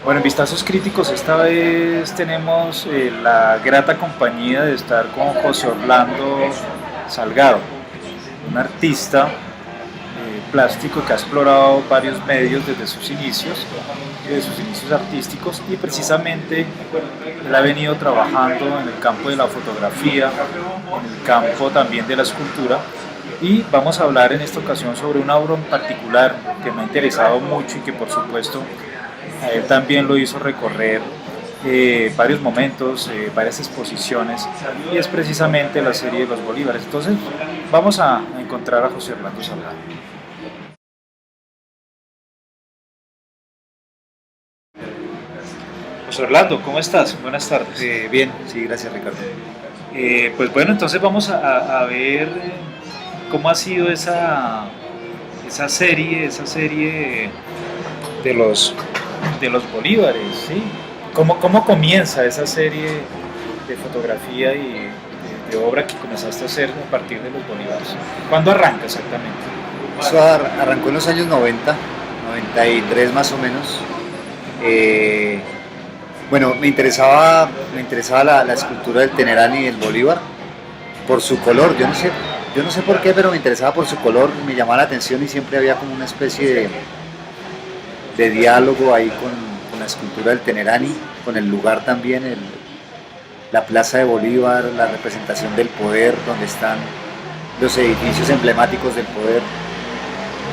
Bueno, en Vistazos Críticos esta vez tenemos la grata compañía de estar con José Orlando Salgado, un artista plástico que ha explorado varios medios desde sus inicios artísticos, y precisamente él ha venido trabajando en el campo de la fotografía, en el campo también de la escultura, y vamos a hablar en esta ocasión sobre una obra en particular que me ha interesado mucho y que por supuesto a él también lo hizo recorrer varios momentos, varias exposiciones, y es precisamente la serie de los Bolívares. Entonces vamos a encontrar a José Orlando Salgado. José Orlando, ¿cómo estás? Buenas tardes. Bien, sí, gracias Ricardo. Pues bueno, entonces vamos a ver cómo ha sido esa serie de los Bolívares, ¿sí? ¿Cómo comienza esa serie de fotografía y de obra que comenzaste a hacer a partir de los Bolívares? ¿Cuándo arranca exactamente? Eso arrancó en los años 90, 93 más o menos. Eh, bueno, me interesaba la escultura del Tenerán y del Bolívar por su color. Yo no sé por qué, pero me interesaba por su color, me llamaba la atención y siempre había como una especie de diálogo ahí con la escultura del Tenerani, con el lugar también, la Plaza de Bolívar, la representación del poder, donde están los edificios emblemáticos del poder.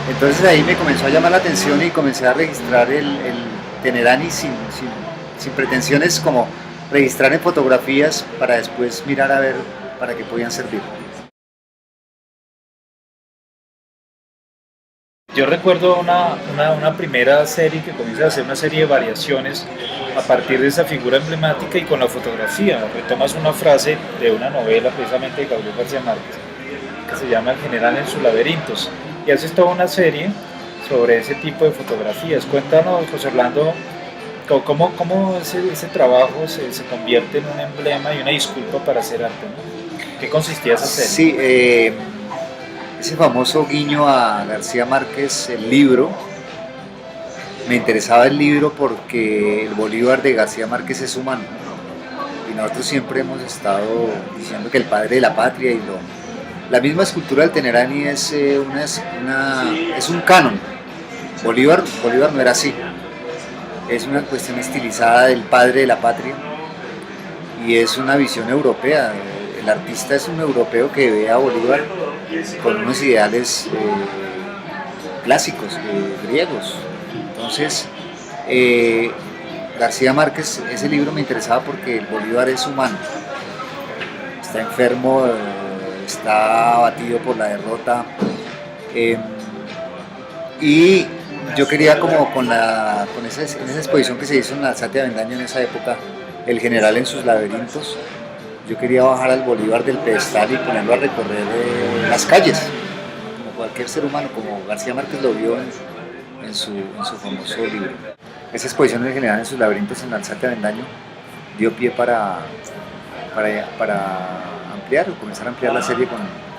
Entonces ahí me comenzó a llamar la atención y comencé a registrar el Tenerani sin pretensiones, como registrar en fotografías para después mirar a ver para qué podían servir. Yo recuerdo una primera serie que comienza a hacer una serie de variaciones a partir de esa figura emblemática y con la fotografía. Retomas una frase de una novela precisamente de Gabriel García Márquez que se llama El general en sus laberintos, y haces toda una serie sobre ese tipo de fotografías. Cuéntanos, José Orlando, cómo ese trabajo se convierte en un emblema y una disculpa para hacer arte, ¿no? ¿Qué consistía esa serie? Sí, ese famoso guiño a García Márquez, el libro, me interesaba el libro porque el Bolívar de García Márquez es humano. Y nosotros siempre hemos estado diciendo que el padre de la patria la misma escultura del Tenerani es un canon. Bolívar no era así. Es una cuestión estilizada del padre de la patria y es una visión europea. El artista es un europeo que ve a Bolívar con unos ideales clásicos, griegos. Entonces, eh, García Márquez, ese libro me interesaba porque el Bolívar es humano, está enfermo, está abatido por la derrota, eh, y yo quería como en esa exposición que se hizo en la Alzate de Avendaño en esa época, el general en sus laberintos, yo quería bajar al Bolívar del pedestal y ponerlo a recorrer las calles, como cualquier ser humano, como García Márquez lo vio en su famoso libro. Esa exposición del general en sus laberintos en la Alzate de Avendaño dio pie para ampliar o comenzar a ampliar la serie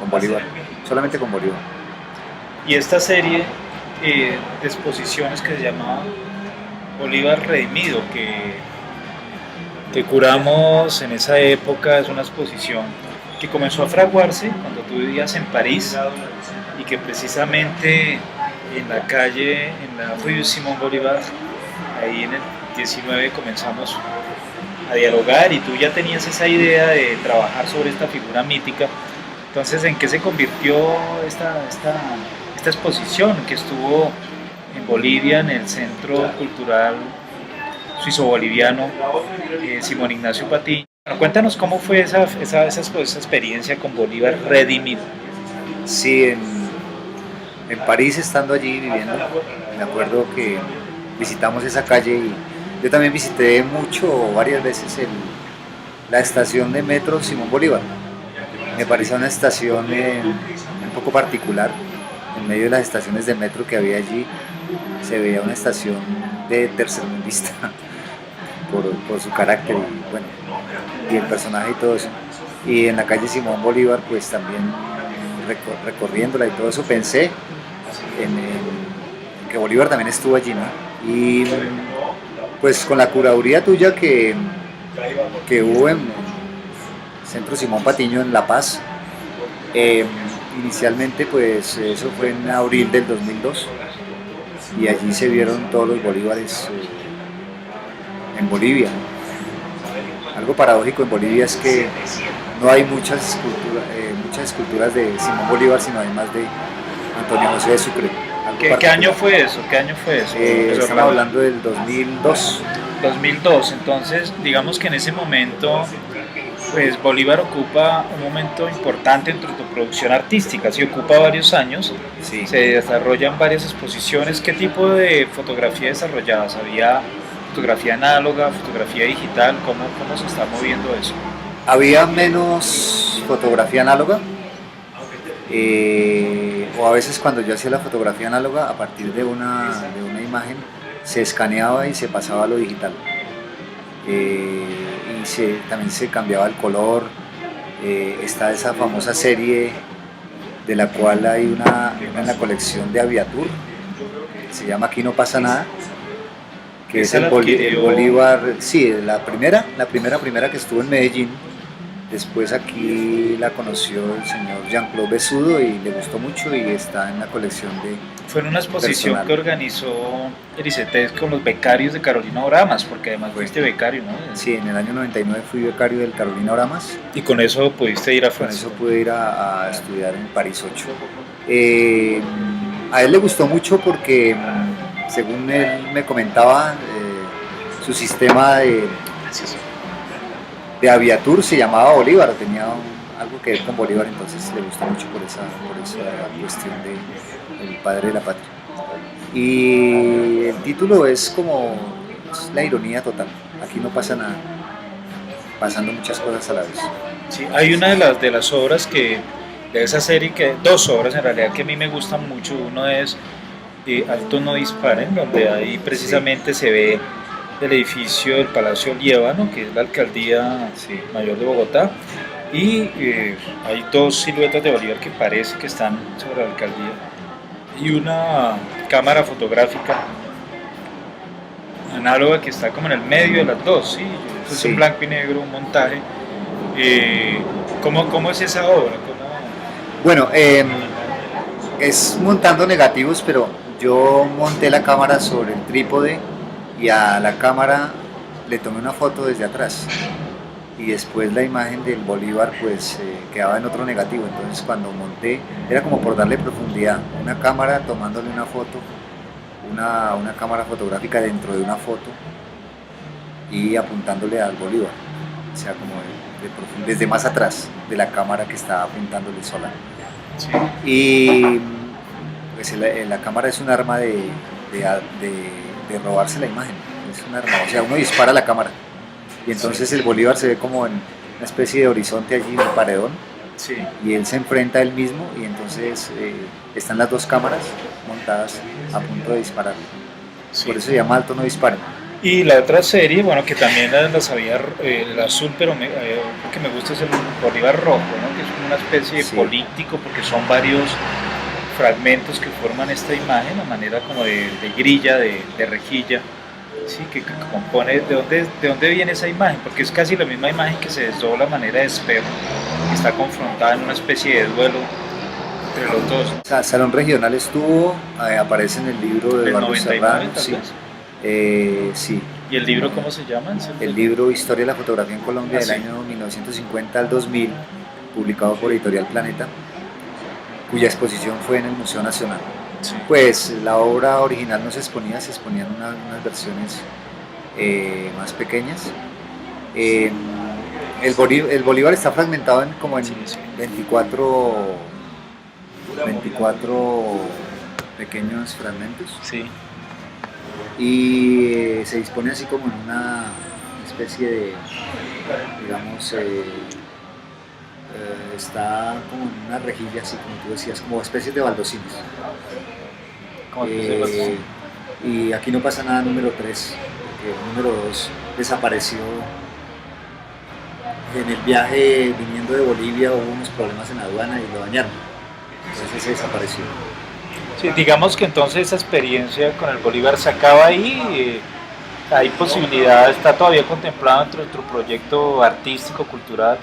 con Bolívar, solamente con Bolívar. Y esta serie de exposiciones que se llamaba Bolívar Redimido, que curamos en esa época, es una exposición que comenzó a fraguarse cuando tú vivías en París, y que precisamente en la calle, en la Rue Simón Bolívar, ahí en el 19 comenzamos a dialogar, y tú ya tenías esa idea de trabajar sobre esta figura mítica. Entonces, ¿en qué se convirtió esta exposición que estuvo en Bolivia, en el Centro Cultural Suizo-Boliviano Simón Ignacio Patiño? Bueno, cuéntanos cómo fue esa experiencia con Bolívar redimido. Sí, en París, estando allí viviendo, me acuerdo que visitamos esa calle y yo también visité varias veces la estación de metro Simón Bolívar. Me parecía una estación un poco particular. En medio de las estaciones de metro que había allí se veía una estación de tercermundista por su carácter y, bueno, y el personaje y todo eso. Y en la calle Simón Bolívar, pues también recorriéndola y todo eso, pensé en que Bolívar también estuvo allí, ¿no? Y Pues con la curaduría tuya que hubo en Centro Simón Patiño en La Paz, eh, inicialmente pues eso fue en abril del 2002 y allí se vieron todos los bolívares en Bolivia. Algo paradójico en Bolivia es que no hay muchas esculturas de Simón Bolívar, sino además de Antonio José de Sucre. ¿Qué año fue eso? Estamos hablando del 2002. 2002, entonces digamos que en ese momento pues Bolívar ocupa un momento importante en tu producción artística, sí ocupa varios años, Sí. se desarrollan varias exposiciones. ¿Qué tipo de fotografía desarrollabas? ¿Había fotografía análoga, fotografía digital? ¿Cómo se está moviendo eso? Había menos fotografía análoga, o a veces cuando yo hacía la fotografía análoga, a partir de una imagen se escaneaba y se pasaba a lo digital. También se cambiaba el color. Está esa famosa serie de la cual hay una en la colección de Aviatur, se llama Aquí no pasa nada, que es el Bolívar, sí, la primera que estuvo en Medellín. Después aquí la conoció el señor Jean-Claude Besudo y le gustó mucho y está en la colección de... Fue en una exposición personal que organizó Ericetes con los becarios de Carolina Oramas, porque además fuiste becario, ¿no? Sí, en el año 99 fui becario del Carolina Oramas. Y con eso pudiste ir a Francia. Con eso pude ir a estudiar en París 8. A él le gustó mucho porque, según él me comentaba, su sistema de Aviatur se llamaba Bolívar, tenía algo que ver con Bolívar, entonces le gustó mucho por esa cuestión del padre de la patria. Y el título es la ironía total, aquí no pasa nada, pasando muchas cosas a la vez. Sí, hay una de las obras de esa serie, dos obras en realidad que a mí me gustan mucho. Uno es Alto no disparen, donde ahí precisamente se ve el edificio del Palacio Liébano, que es la alcaldía mayor de Bogotá, y hay dos siluetas de Bolívar que parece que están sobre la alcaldía, y una cámara fotográfica análoga que está como en el medio de las dos, ¿sí? Es un blanco y negro, un montaje. ¿Cómo es esa obra? Bueno, es montando negativos, pero yo monté la cámara sobre el trípode y a la cámara le tomé una foto desde atrás y después la imagen del Bolívar pues quedaba en otro negativo. Entonces cuando monté era como por darle profundidad, una cámara tomándole una foto, una cámara fotográfica dentro de una foto y apuntándole al Bolívar, o sea, como desde más atrás de la cámara que estaba apuntándole sola. Sí. Y pues la cámara es un arma de robarse la imagen, es un arma, o sea, uno dispara la cámara y entonces el Bolívar se ve como en una especie de horizonte allí, un paredón, y él se enfrenta a él mismo y entonces están las dos cámaras montadas a punto de disparar. Por eso se llama Alto no disparen. Y la otra serie, bueno, que también la sabía, el azul, pero lo que me gusta es el Bolívar rojo, ¿no? Que es como una especie de políptico, porque son varios fragmentos que forman esta imagen a manera como de grilla, de rejilla, ¿sí? Que compone, ¿de dónde viene esa imagen? Porque es casi la misma imagen que se desdobla a manera de espejo, que está confrontada en una especie de duelo entre los dos. O sea, Salón Regional estuvo, aparece en el libro de Eduardo Serrano. Sí. ¿Y el libro cómo se llama? El libro Historia de la Fotografía en Colombia del año 1950 al 2000, publicado por Editorial Planeta, cuya exposición fue en el Museo Nacional. Sí. Pues la obra original no se exponía, se exponían unas versiones más pequeñas. El Bolívar está fragmentado en 24 pequeños fragmentos. Sí. Y se dispone así como en una especie de, digamos, está como en una rejilla, así como tú decías, como especies de baldosines. Y aquí no pasa nada número 3, porque el número 2 desapareció en el viaje viniendo de Bolivia, hubo unos problemas en la aduana y lo dañaron, entonces se desapareció. Sí, digamos que entonces esa experiencia con el Bolívar se acaba ahí, ¿Hay posibilidad, está todavía contemplado entre tu proyecto artístico, cultural,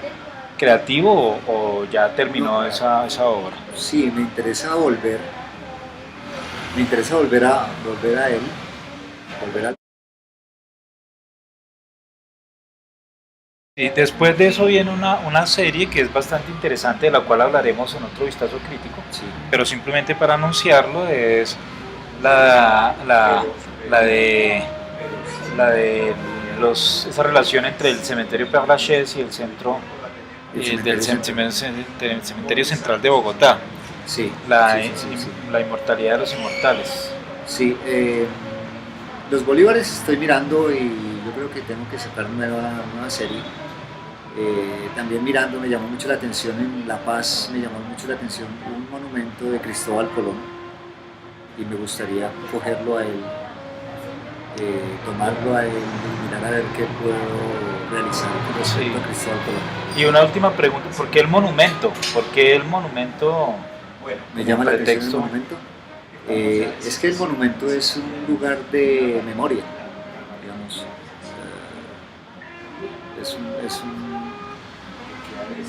creativo o ya terminó No, esa obra? sí, me interesa volver a él, volver a... Y después de eso viene una serie que es bastante interesante, de la cual hablaremos en otro vistazo crítico, Sí, pero simplemente para anunciarlo es la, la, la de, la de esa relación entre el cementerio Père Lachaise y el centro el del cementerio central. cementerio central de Bogotá, Sí, la, sí, sí, sí, sí. la inmortalidad de los inmortales. Sí, los Bolívares estoy mirando y yo creo que tengo que sacar nueva serie. También mirando, me llamó mucho la atención en La Paz, me llamó mucho la atención un monumento de Cristóbal Colón y me gustaría cogerlo a él, tomarlo a él y mirar a ver qué puedo realizar con Sí. respecto a Cristóbal Colón. Y una última pregunta, ¿por qué el monumento? ¿Por qué el monumento Me como llama la atención el pretexto? monumento. Es que el monumento es un lugar de memoria, digamos. Es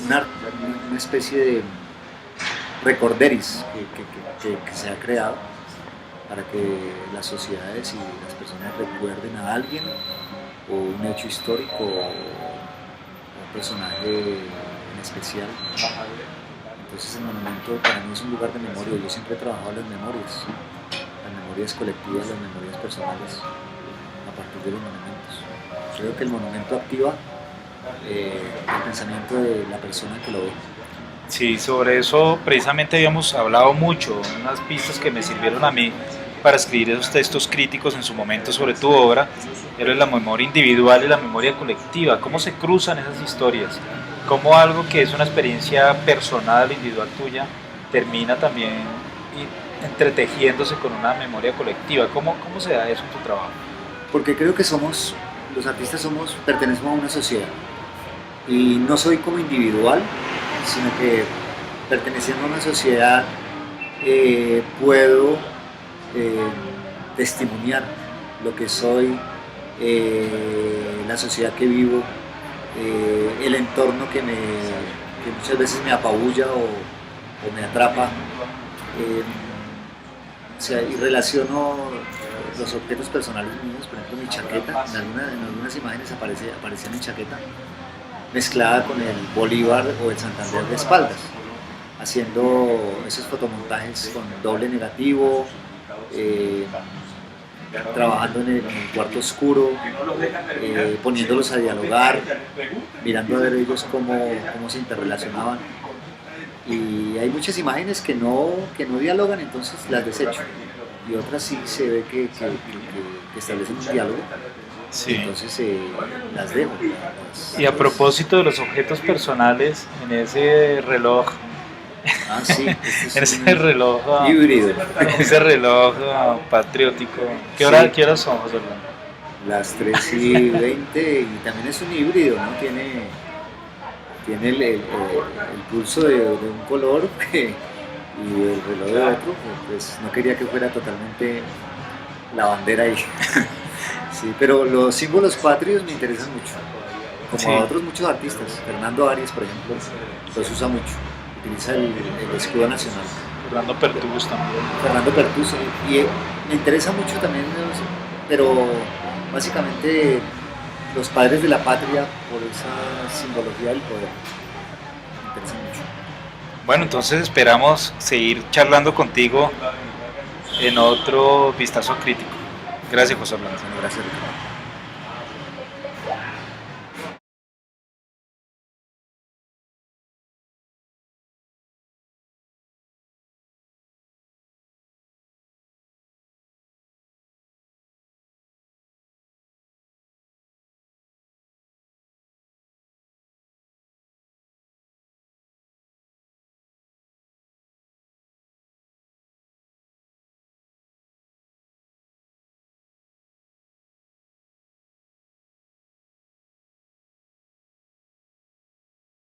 una especie de recorderis que se ha creado para que las sociedades y las personas recuerden a alguien o un hecho histórico o un personaje en especial. Entonces el monumento para mí es un lugar de memoria. Yo siempre he trabajado las memorias colectivas, las memorias personales a partir de los monumentos. Creo que el monumento activa el pensamiento de la persona que lo ve. Sí, sobre eso precisamente habíamos hablado mucho, unas pistas que me sirvieron a mí para escribir esos textos críticos en su momento sobre tu obra, era la memoria individual y la memoria colectiva, cómo se cruzan esas historias, cómo algo que es una experiencia personal, individual tuya, termina también entretejiéndose con una memoria colectiva, cómo se da eso en tu trabajo. Porque creo que los artistas pertenecemos a una sociedad. Y no soy como individual, sino que perteneciendo a una sociedad puedo testimoniar lo que soy, la sociedad que vivo, el entorno que muchas veces me apabulla o me atrapa. O sea, y relaciono los objetos personales míos, por ejemplo mi chaqueta, en algunas imágenes aparecía mi chaqueta, mezclada con el Bolívar o el Santander de espaldas, haciendo esos fotomontajes con doble negativo, trabajando en el cuarto oscuro, poniéndolos a dialogar, mirando a ver ellos cómo se interrelacionaban. Y hay muchas imágenes que no dialogan, entonces las desecho. Y otras sí se ve que establecen un diálogo, Sí. entonces las dejo. Y a propósito de los objetos personales, en ese reloj, Ah, sí, en ese reloj, híbrido. ese reloj patriótico, Sí, ¿qué horas son, José Orlando? las 3:20 y también es un híbrido, ¿no? Tiene el pulso de un color y el reloj de otro, pues no quería que fuera totalmente la bandera ahí. Sí, pero los símbolos patrios me interesan mucho, como Sí, a otros muchos artistas. Fernando Arias, por ejemplo, los usa mucho, utiliza el escudo nacional. Orlando Pertús también. Fernando Pertuso, y me interesa mucho también, pero básicamente los padres de la patria por esa simbología del poder. Me interesa mucho. Bueno, entonces esperamos seguir charlando contigo en otro vistazo crítico. Gracias, José Orlando. Bueno, gracias, Ricardo.